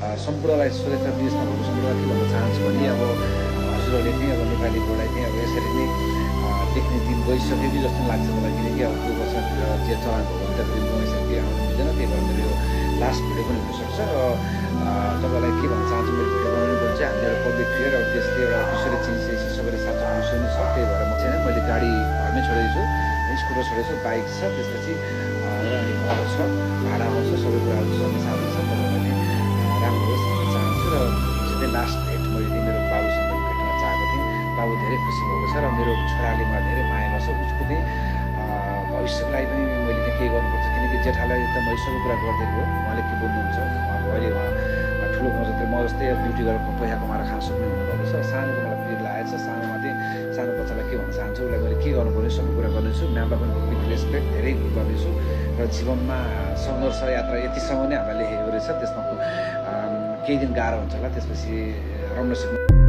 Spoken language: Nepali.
सम्पूर्णलाई सुरक्षा देशमा भएको सम्पूर्णलाई के भन्न चाहन्छु भने अब हजुरहरूले चाहिँ अब नेपालीकोलाई चाहिँ अब यसरी नै देख्ने दिन गइसक्यो कि जस्तो लाग्छ मलाई, किनकि अब 2 वर्ष जे चलन भएको हुन्छ फेरि गइसक्यो आउनु मिल्दैन। त्यही भएर मेरो यो लास्ट भिडियो पनि हुनसक्छ र तपाईँलाई के भन्न चाहन्छु, मेरो भिडियो बनाउनु पनि चाहिँ हामी एउटा पब्लिक फिगर अब देशले एउटा विश्वले चिनिसकेपछि सबैले साँचो बुझ्नु छ। त्यही भएर म चाहिँ मैले गाडी घरमै छोडेको छु, स्कुटर छोडेको छु, बाइक छ, त्यसपछि घर छ, भाडा आउँछ, सबै कुराहरू सबै साधन छ। तपाईँहरूले राम्रो होस् भन्न चाहन्छु र सिधै लास्ट भेट मैले मेरो बाबुसँग भेट्न चाहेको थिएँ। बाबु धेरै खुसी भएको छ र मेरो छोराले मलाई धेरै माया गर्छ। उसको चाहिँ भविष्यको लागि पनि मैले चाहिँ केही गर्नुपर्छ, किनकि जेठालाई त मैले सबै कुरा गरिदिएको हो। उहाँले के बोल्नुहुन्छ, अहिले उहाँ ठुलो म जस्तै ड्युटी गरेर पैसा कमाएर खान सक्ने हुनुभएको छ। सानोको मलाई पिर लागेको छ, सानोमा चाहिँ सानो बच्चालाई के भन्न चाहन्छु, उसलाई मैले के गर्नुपर्ने सबै कुरा गर्नेछु। म्यामलाई पनि विथ रेस्पेक्ट धेरै गर्नेछु र जीवनमा सङ्घर्ष यात्रा यतिसम्म नै हामीलाई लेखेको रहेछ। त्यसमा केही दिन गाह्रो हुन्छ होला, त्यसपछि राम्रो सिक्नु।